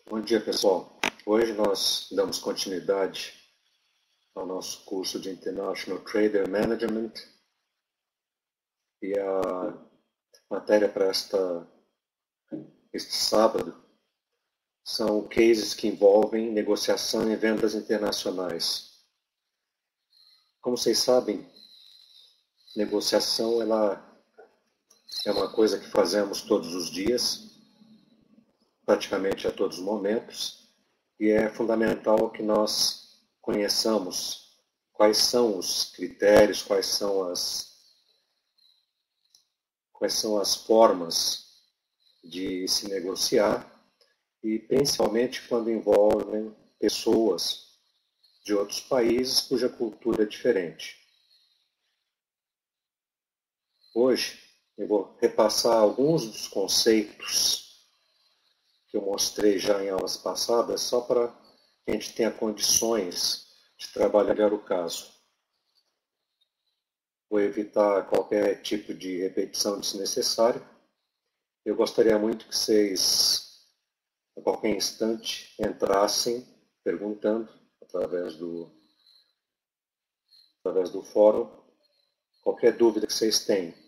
Bom dia, pessoal. Hoje nós damos continuidade ao nosso curso de International Trader Management e a matéria para este sábado são cases que envolvem negociação e vendas internacionais. Como vocês sabem, negociação ela é uma coisa que fazemos todos os dias, praticamente a todos os momentos, e é fundamental que nós conheçamos quais são os critérios, quais são as formas de se negociar, e principalmente quando envolvem pessoas de outros países cuja cultura é diferente. Hoje eu vou repassar alguns dos conceitos que eu mostrei já em aulas passadas, só para que a gente tenha condições de trabalhar o caso. Vou evitar qualquer tipo de repetição desnecessária. Eu gostaria muito que vocês, a qualquer instante, entrassem perguntando através do fórum qualquer dúvida que vocês tenham.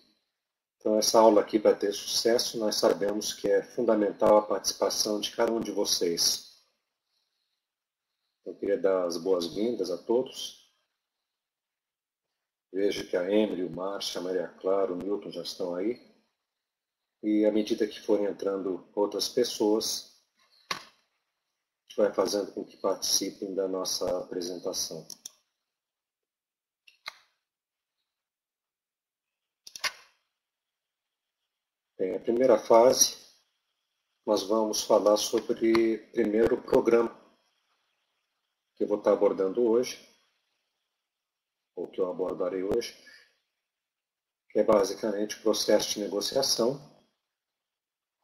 Então, essa aula aqui, para ter sucesso, nós sabemos que é fundamental a participação de cada um de vocês. Eu queria dar as boas-vindas a todos. Vejo que a Emily, o Márcio, a Maria Clara, o Newton já estão aí. E à medida que forem entrando outras pessoas, a gente vai fazendo com que participem da nossa apresentação. Bem, a primeira fase, nós vamos falar sobre primeiro o programa que eu vou estar abordando hoje, ou que eu abordarei hoje, que é basicamente o processo de negociação,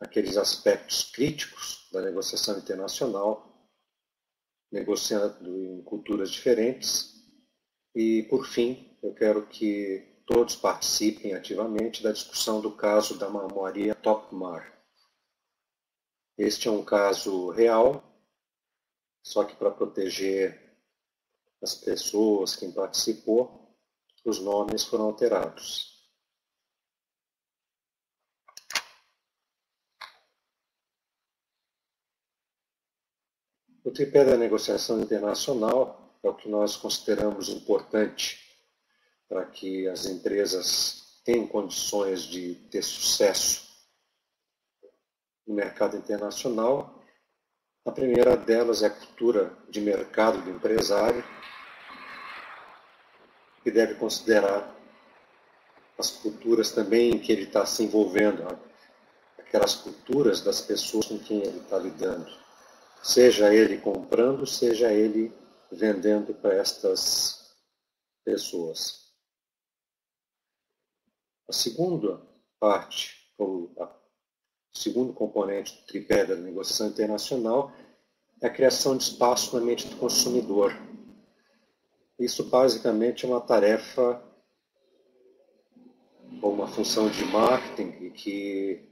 aqueles aspectos críticos da negociação internacional, negociando em culturas diferentes, e, por fim, eu quero que todos participem ativamente da discussão do caso da Maria Topmar. Este é um caso real, só que para proteger as pessoas, quem participou, os nomes foram alterados. O tripé da negociação internacional é o que nós consideramos importante para que as empresas tenham condições de ter sucesso no mercado internacional. A primeira delas é a cultura de mercado do empresário, que deve considerar as culturas também em que ele está se envolvendo, aquelas culturas das pessoas com quem ele está lidando, seja ele comprando, seja ele vendendo para estas pessoas. A segunda parte, ou o segundo componente do tripé da negociação internacional, é a criação de espaço na mente do consumidor. Isso basicamente é uma tarefa ou uma função de marketing que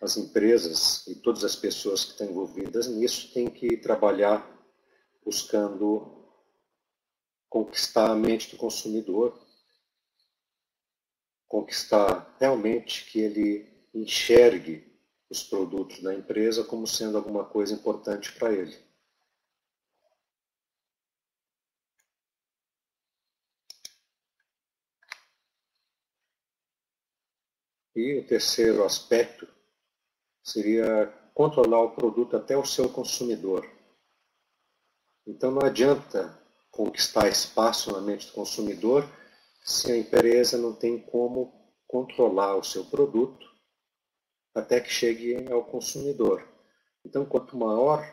as empresas e todas as pessoas que estão envolvidas nisso têm que trabalhar buscando conquistar a mente do consumidor, conquistar realmente que ele enxergue os produtos da empresa como sendo alguma coisa importante para ele. E o terceiro aspecto seria controlar o produto até o seu consumidor. Então não adianta conquistar espaço na mente do consumidor se a empresa não tem como controlar o seu produto até que chegue ao consumidor. Então, quanto maior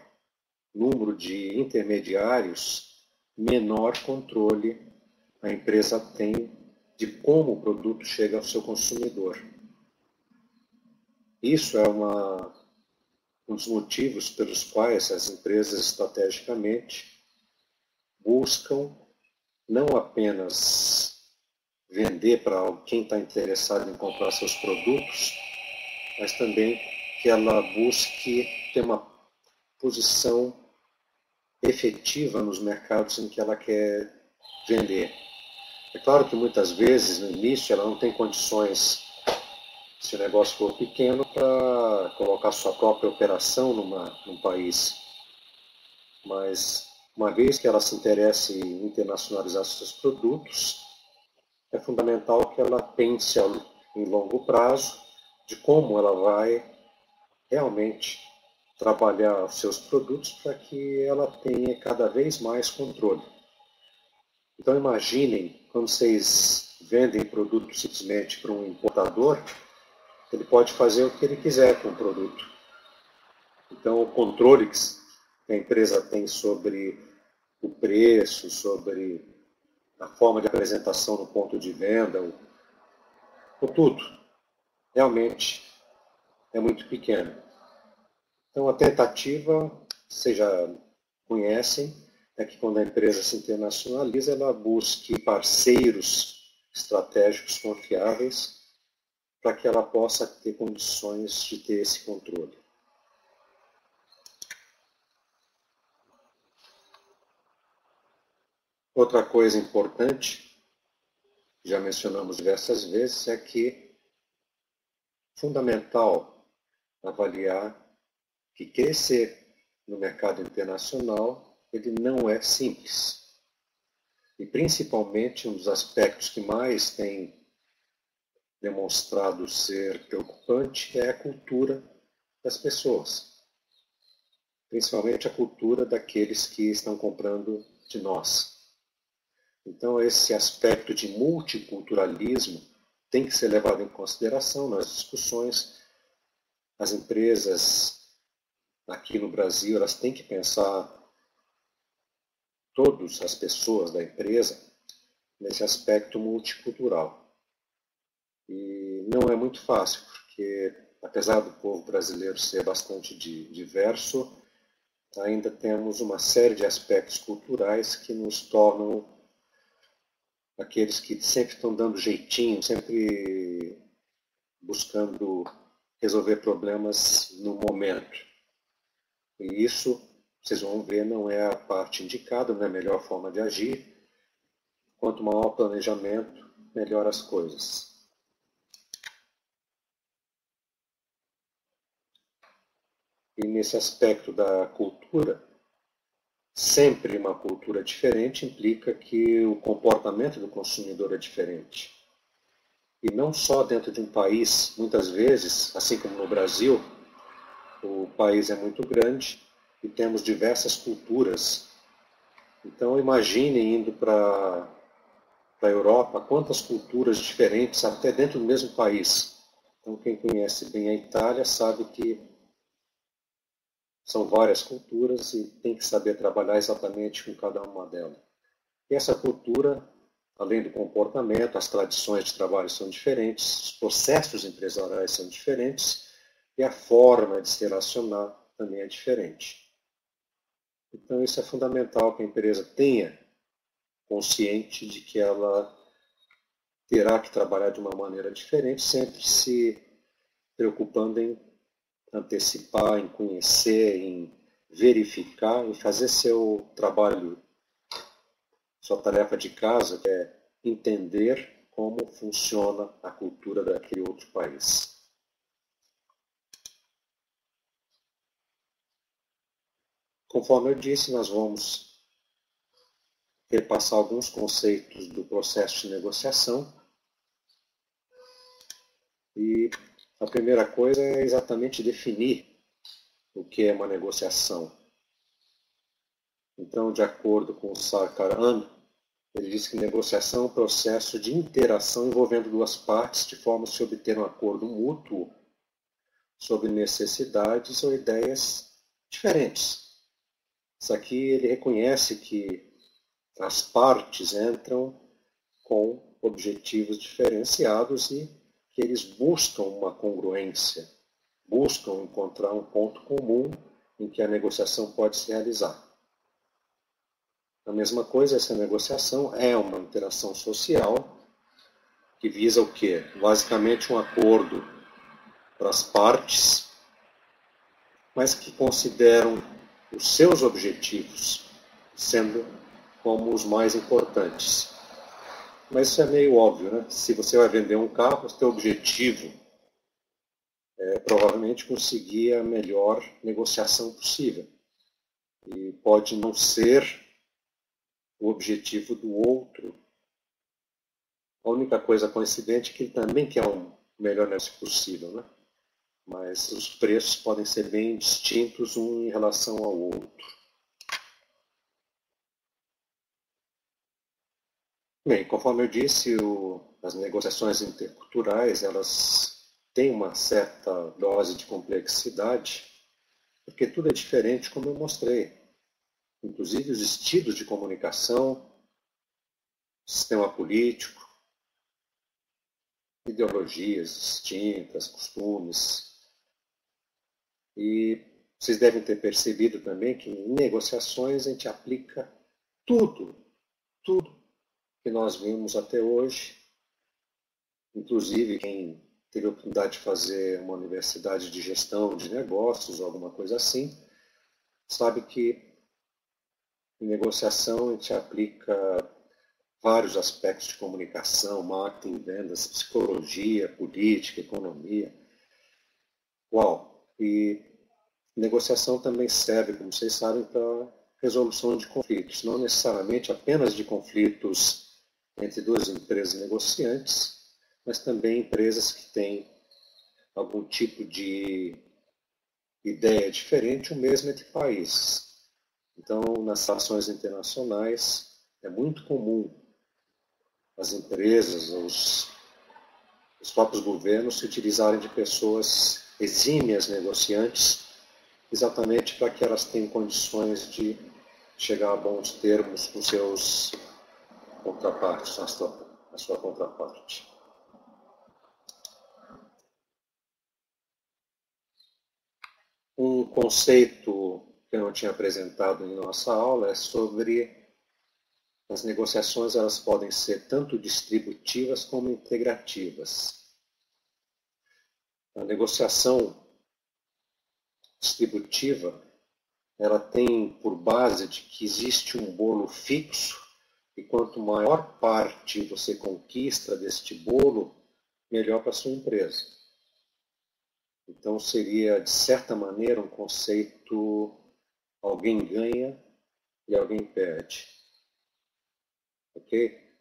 número de intermediários, menor controle a empresa tem de como o produto chega ao seu consumidor. Isso é um dos motivos pelos quais as empresas estrategicamente buscam não apenas vender para quem está interessado em comprar seus produtos, mas também que ela busque ter uma posição efetiva nos mercados em que ela quer vender. É claro que muitas vezes, no início, ela não tem condições, se o negócio for pequeno, para colocar sua própria operação num país. Mas, uma vez que ela se interesse em internacionalizar seus produtos, é fundamental que ela pense em longo prazo de como ela vai realmente trabalhar os seus produtos para que ela tenha cada vez mais controle. Então imaginem, quando vocês vendem produto simplesmente para um importador, ele pode fazer o que ele quiser com o produto. Então o controle que a empresa tem sobre o preço, sobre a forma de apresentação no ponto de venda, o tudo, realmente é muito pequeno. Então a tentativa, vocês já conhecem, é que quando a empresa se internacionaliza, ela busque parceiros estratégicos confiáveis para que ela possa ter condições de ter esse controle. Outra coisa importante, já mencionamos diversas vezes, é que é fundamental avaliar que crescer no mercado internacional ele não é simples. E principalmente um dos aspectos que mais tem demonstrado ser preocupante é a cultura das pessoas. Principalmente a cultura daqueles que estão comprando de nós. Então esse aspecto de multiculturalismo tem que ser levado em consideração nas discussões. As empresas aqui no Brasil, elas têm que pensar, todas as pessoas da empresa, nesse aspecto multicultural. E não é muito fácil, porque apesar do povo brasileiro ser bastante diverso, ainda temos uma série de aspectos culturais que nos tornam aqueles que sempre estão dando jeitinho, sempre buscando resolver problemas no momento. E isso, vocês vão ver, não é a parte indicada, não é a melhor forma de agir. Quanto maior o planejamento, melhor as coisas. E nesse aspecto da cultura, sempre uma cultura diferente implica que o comportamento do consumidor é diferente. E não só dentro de um país, muitas vezes, assim como no Brasil, o país é muito grande e temos diversas culturas. Então imaginem indo para a Europa, quantas culturas diferentes, até dentro do mesmo país. Então quem conhece bem a Itália sabe que são várias culturas e tem que saber trabalhar exatamente com cada uma delas. E essa cultura, além do comportamento, as tradições de trabalho são diferentes, os processos empresariais são diferentes e a forma de se relacionar também é diferente. Então isso é fundamental que a empresa tenha consciente de que ela terá que trabalhar de uma maneira diferente, sempre se preocupando em antecipar, em conhecer, em verificar, em fazer seu trabalho, sua tarefa de casa, que é entender como funciona a cultura daquele outro país. Conforme eu disse, nós vamos repassar alguns conceitos do processo de negociação. E a primeira coisa é exatamente definir o que é uma negociação. Então, de acordo com o Sarkar, ele diz que negociação é um processo de interação envolvendo duas partes de forma a se obter um acordo mútuo sobre necessidades ou ideias diferentes. Isso aqui ele reconhece que as partes entram com objetivos diferenciados e que eles buscam uma congruência, buscam encontrar um ponto comum em que a negociação pode se realizar. A mesma coisa, essa negociação é uma interação social que visa o quê? Basicamente um acordo para as partes, mas que consideram os seus objetivos sendo como os mais importantes. Mas isso é meio óbvio, né? Se você vai vender um carro, o seu objetivo é provavelmente conseguir a melhor negociação possível. E pode não ser o objetivo do outro. A única coisa coincidente é que ele também quer o melhor negócio possível, né? Mas os preços podem ser bem distintos um em relação ao outro. Bem, conforme eu disse, as negociações interculturais, elas têm uma certa dose de complexidade, porque tudo é diferente, como eu mostrei. Inclusive os estilos de comunicação, sistema político, ideologias distintas, costumes. E vocês devem ter percebido também que em negociações a gente aplica tudo que nós vimos até hoje. Inclusive, quem teve a oportunidade de fazer uma universidade de gestão de negócios ou alguma coisa assim, sabe que em negociação a gente aplica vários aspectos de comunicação, marketing, vendas, psicologia, política, economia. Uau! E negociação também serve, como vocês sabem, para resolução de conflitos, não necessariamente apenas de conflitos entre duas empresas negociantes, mas também empresas que têm algum tipo de ideia diferente, ou mesmo entre países. Então, nas relações internacionais, é muito comum as empresas, os próprios governos se utilizarem de pessoas exímias negociantes, exatamente para que elas tenham condições de chegar a bons termos com seus contrapartes, a sua contraparte. Um conceito que eu não tinha apresentado em nossa aula é sobre as negociações, elas podem ser tanto distributivas como integrativas. A negociação distributiva, ela tem por base de que existe um bolo fixo e quanto maior parte você conquista deste bolo, melhor para a sua empresa. Então seria, de certa maneira, um conceito alguém ganha e alguém perde. Ok?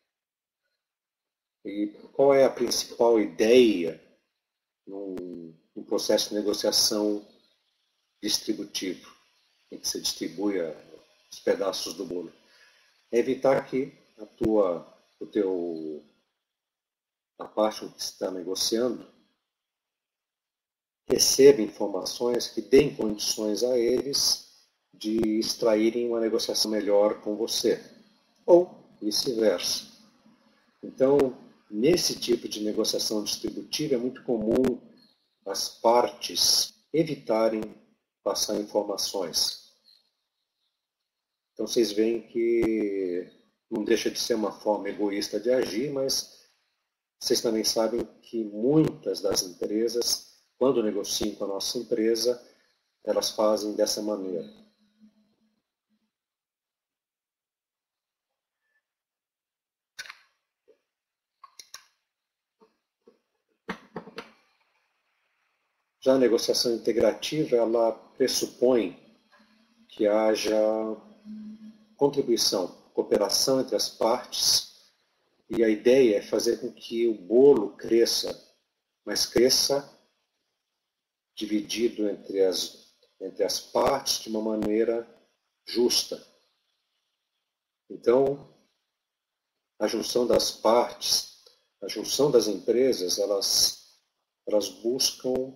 E qual é a principal ideia num processo de negociação distributivo, em que você distribui os pedaços do bolo? É evitar que a parte que está negociando receba informações que deem condições a eles de extraírem uma negociação melhor com você, ou vice-versa. Então, nesse tipo de negociação distributiva, é muito comum as partes evitarem passar informações. Então, vocês veem que não deixa de ser uma forma egoísta de agir, mas vocês também sabem que muitas das empresas, quando negociam com a nossa empresa, elas fazem dessa maneira. Já a negociação integrativa, ela pressupõe que haja contribuição, cooperação entre as partes, e a ideia é fazer com que o bolo cresça, mas cresça dividido entre as partes de uma maneira justa. Então, a junção das partes, a junção das empresas, elas buscam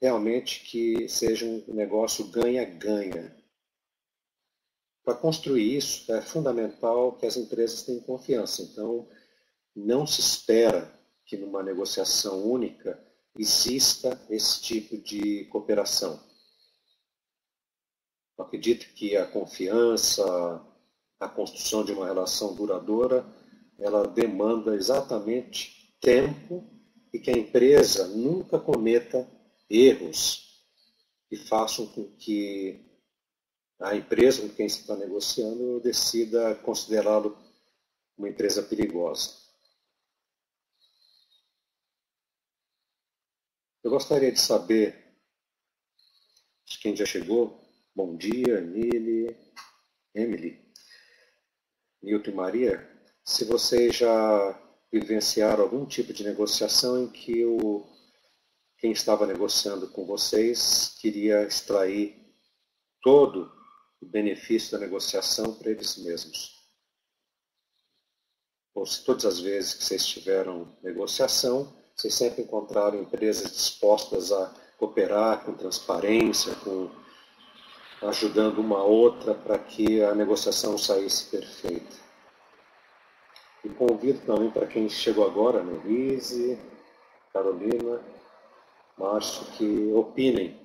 realmente que seja um negócio ganha-ganha. Para construir isso, é fundamental que as empresas tenham confiança. Então, não se espera que numa negociação única exista esse tipo de cooperação. Eu acredito que a confiança, a construção de uma relação duradoura, ela demanda exatamente tempo e que a empresa nunca cometa erros que façam com que a empresa com quem se está negociando decida considerá-lo uma empresa perigosa. Eu gostaria de saber de quem já chegou. Bom dia, Emily, Nilton e Maria. Se vocês já vivenciaram algum tipo de negociação em que quem estava negociando com vocês queria extrair todo o benefício da negociação para eles mesmos. Ou se todas as vezes que vocês tiveram negociação, vocês sempre encontraram empresas dispostas a cooperar com transparência, ajudando uma a outra para que a negociação saísse perfeita. E convido também para quem chegou agora, Luíse, Carolina, Márcio, que opinem.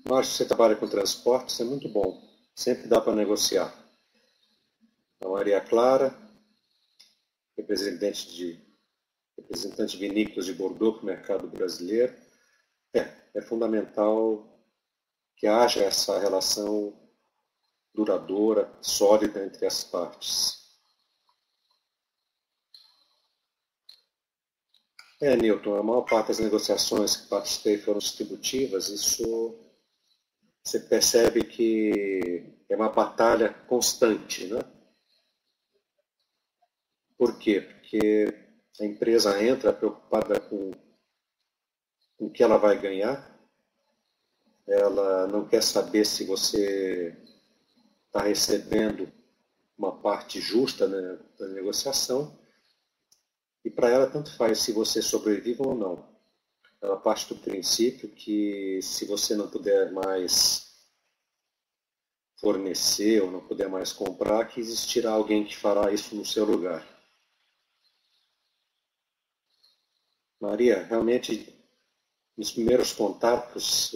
Márcio, você trabalha com transporte, isso é muito bom. Sempre dá para negociar. A Maria Clara, representante vinícolas de Bordeaux para o mercado brasileiro. É fundamental que haja essa relação duradoura, sólida entre as partes. Newton, a maior parte das negociações que participei foram distributivas, isso você percebe que é uma batalha constante, né? Por quê? Porque a empresa entra preocupada com o que ela vai ganhar, ela não quer saber se você está recebendo uma parte justa, né, da negociação, e para ela tanto faz se você sobrevive ou não. Ela parte do princípio que se você não puder mais fornecer ou não puder mais comprar, que existirá alguém que fará isso no seu lugar. Maria, realmente, nos primeiros contatos,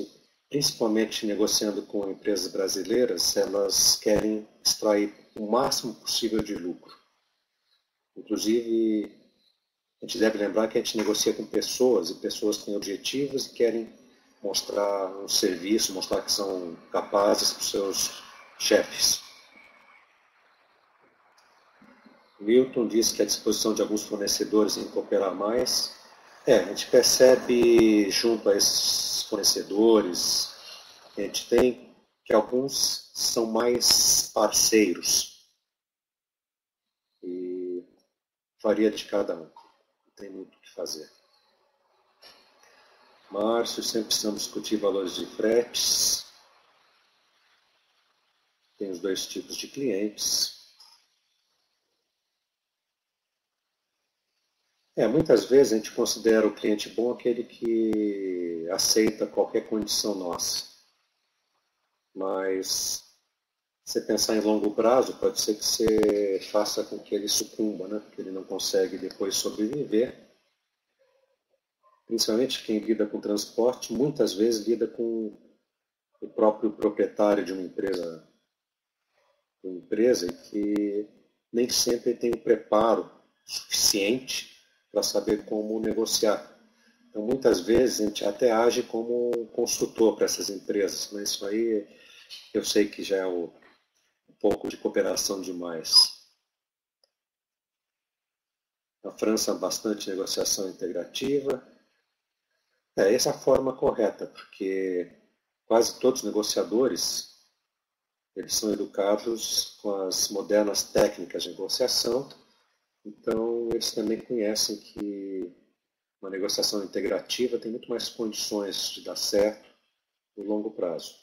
principalmente negociando com empresas brasileiras, elas querem extrair o máximo possível de lucro. Inclusive, a gente deve lembrar que a gente negocia com pessoas, e pessoas têm objetivos e querem mostrar um serviço, mostrar que são capazes para os seus chefes. Milton disse que a disposição de alguns fornecedores em cooperar mais. A gente percebe junto a esses fornecedores, a gente tem que alguns são mais parceiros. E varia de cada um. Não tem muito o que fazer. Márcio, sempre precisamos discutir valores de fretes. Tem os dois tipos de clientes. Muitas vezes a gente considera o cliente bom aquele que aceita qualquer condição nossa. Mas se você pensar em longo prazo, pode ser que você faça com que ele sucumba, né? Porque ele não consegue depois sobreviver. Principalmente quem lida com transporte, muitas vezes lida com o próprio proprietário de uma empresa e que nem sempre tem o preparo suficiente para saber como negociar. Então, muitas vezes, a gente até age como um consultor para essas empresas, mas isso aí eu sei que já é um pouco de cooperação demais. Na França, bastante negociação integrativa. Essa é a forma correta, porque quase todos os negociadores eles são educados com as modernas técnicas de negociação, então eles também conhecem que uma negociação integrativa tem muito mais condições de dar certo no longo prazo.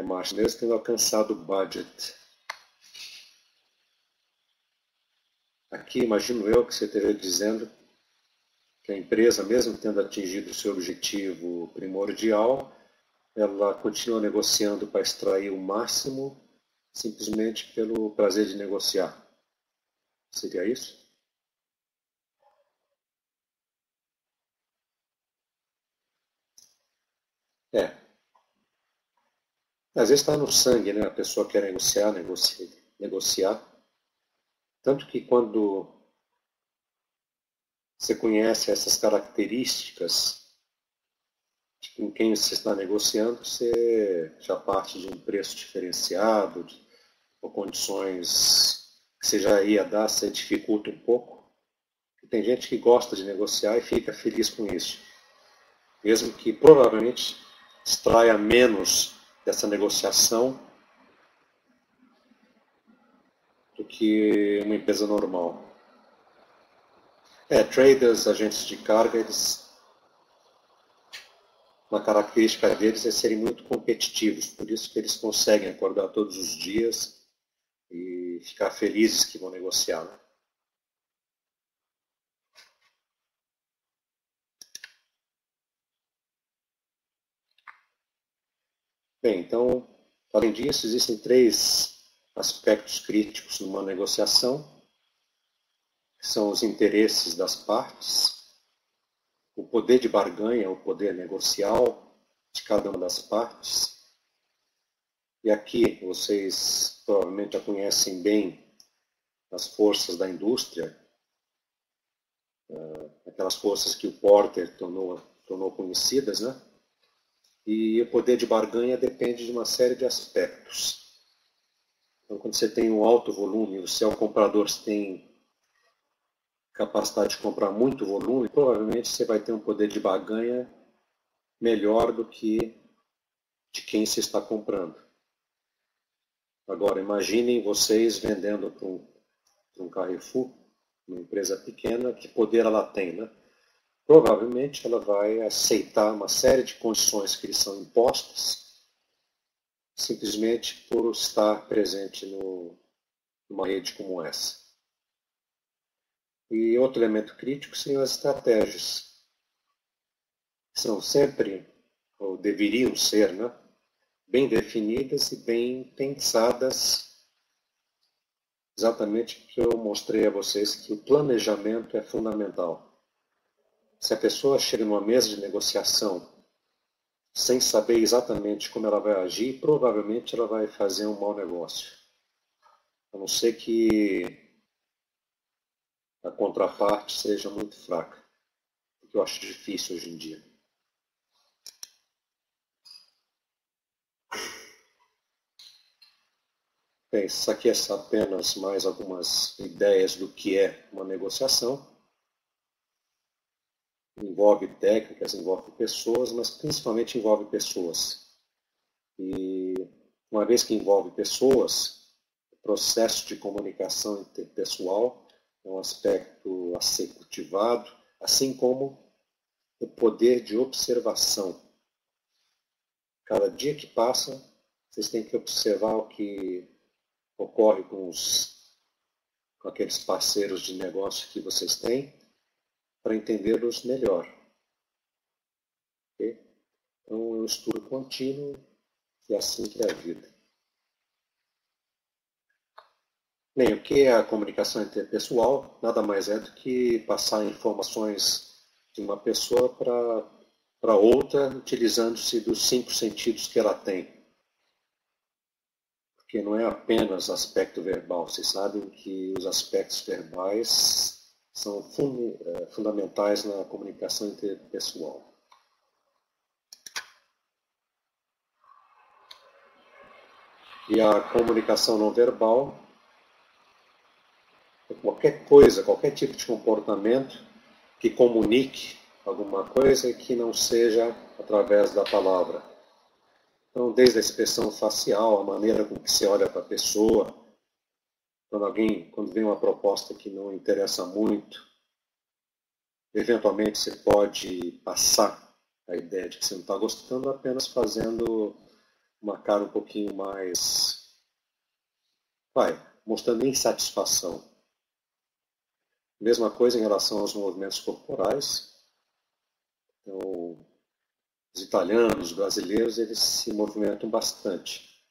Márcio, mesmo tendo alcançado o budget. Aqui, imagino eu que você esteja dizendo que a empresa, mesmo tendo atingido o seu objetivo primordial, ela continua negociando para extrair o máximo simplesmente pelo prazer de negociar. Seria isso? Às vezes está no sangue, né? A pessoa quer negociar. Tanto que quando você conhece essas características com quem você está negociando, você já parte de um preço diferenciado, ou condições que você já ia dar, você dificulta um pouco. E tem gente que gosta de negociar e fica feliz com isso, mesmo que provavelmente extraia menos dessa negociação do que uma empresa normal. Traders, agentes de carga, uma característica deles é serem muito competitivos, por isso que eles conseguem acordar todos os dias e ficar felizes que vão negociar. Né? Bem, então, além disso, existem 3 aspectos críticos numa negociação, que são os interesses das partes, o poder de barganha, o poder negocial de cada uma das partes. E aqui vocês provavelmente já conhecem bem as forças da indústria, aquelas forças que o Porter tornou conhecidas, né? E o poder de barganha depende de uma série de aspectos. Então, quando você tem um alto volume, você é um comprador, você tem capacidade de comprar muito volume, provavelmente você vai ter um poder de barganha melhor do que de quem você está comprando. Agora, imaginem vocês vendendo para um Carrefour, uma empresa pequena, que poder ela tem, né? Provavelmente ela vai aceitar uma série de condições que lhe são impostas, simplesmente por estar presente numa rede como essa. E outro elemento crítico são as estratégias. São sempre, ou deveriam ser, né, bem definidas e bem pensadas, exatamente porque eu mostrei a vocês que o planejamento é fundamental. Se a pessoa chega numa mesa de negociação sem saber exatamente como ela vai agir, provavelmente ela vai fazer um mau negócio. A não ser que a contraparte seja muito fraca, o que eu acho difícil hoje em dia. Bem, isso aqui é apenas mais algumas ideias do que é uma negociação. Envolve técnicas, envolve pessoas, mas principalmente envolve pessoas. E uma vez que envolve pessoas, o processo de comunicação interpessoal é um aspecto a ser cultivado, assim como o poder de observação. Cada dia que passa, vocês têm que observar o que ocorre com aqueles parceiros de negócio que vocês têm, para entendê-los melhor. Okay? Então, é um estudo contínuo e assim que é a vida. Bem, o que é a comunicação interpessoal? Nada mais é do que passar informações de uma pessoa para outra, utilizando-se dos 5 sentidos que ela tem. Porque não é apenas aspecto verbal. Vocês sabem que os aspectos verbais são fundamentais na comunicação interpessoal. E a comunicação não verbal é qualquer coisa, qualquer tipo de comportamento que comunique alguma coisa que não seja através da palavra. Então, desde a expressão facial, a maneira com que você olha para a pessoa, quando vem uma proposta que não interessa muito, eventualmente você pode passar a ideia de que você não está gostando apenas fazendo uma cara um pouquinho mais, mostrando insatisfação. Mesma coisa em relação aos movimentos corporais. Então, os italianos, os brasileiros, eles se movimentam bastante.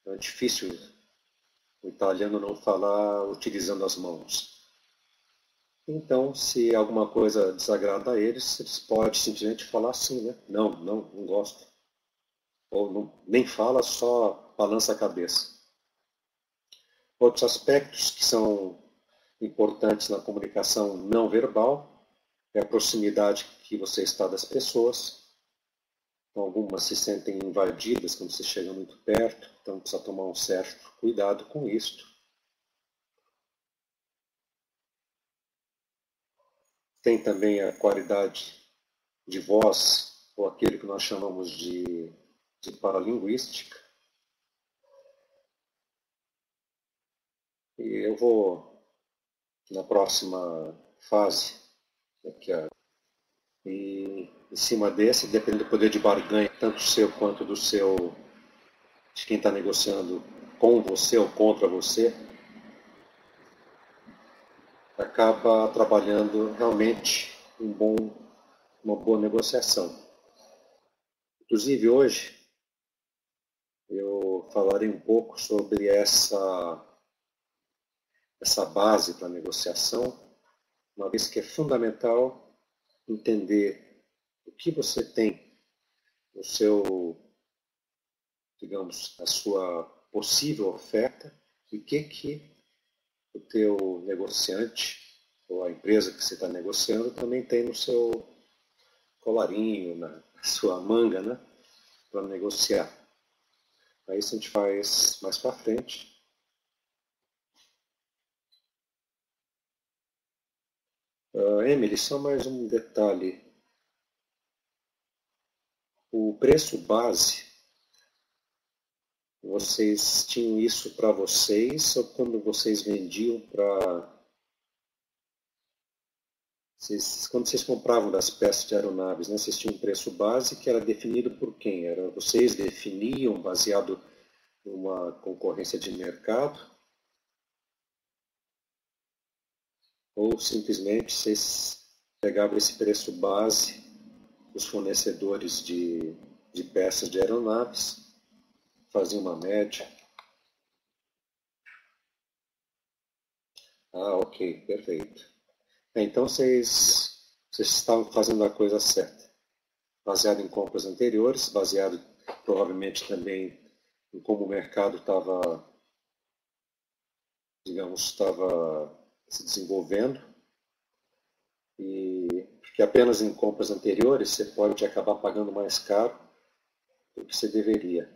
É difícil o italiano não falar utilizando as mãos. Então, se alguma coisa desagrada a eles, eles podem simplesmente falar assim, né? Não gosto. Ou não, nem fala, só balança a cabeça. Outros aspectos que são importantes na comunicação não verbal é a proximidade que você está das pessoas. Então, algumas se sentem invadidas quando você chega muito perto, então precisa tomar um certo cuidado com isto. Tem também a qualidade de voz, ou aquele que nós chamamos de paralinguística. E eu vou, na próxima fase, e em cima desse, dependendo do poder de barganha, tanto seu quanto de quem está negociando com você ou contra você, acaba trabalhando realmente uma boa negociação. Inclusive hoje eu falarei um pouco sobre essa base para a negociação, uma vez que é fundamental entender o que você tem no seu, digamos, a sua possível oferta e o que o teu negociante ou a empresa que você está negociando também tem no seu colarinho, na sua manga, né, para negociar. Aí isso a gente faz mais para frente. Emily, só mais um detalhe. O preço base, vocês tinham isso para vocês ou quando vocês vendiam para... Quando vocês compravam das peças de aeronaves, né, vocês tinham um preço base que era definido por quem? Vocês definiam baseado numa concorrência de mercado? Ou simplesmente vocês pegavam esse preço base dos fornecedores de peças de aeronaves, faziam uma média? Ah, ok, perfeito. Então vocês estavam fazendo a coisa certa, baseado em compras anteriores, baseado provavelmente também em como o mercado estava, digamos, estava se desenvolvendo, e que apenas em compras anteriores você pode acabar pagando mais caro do que você deveria.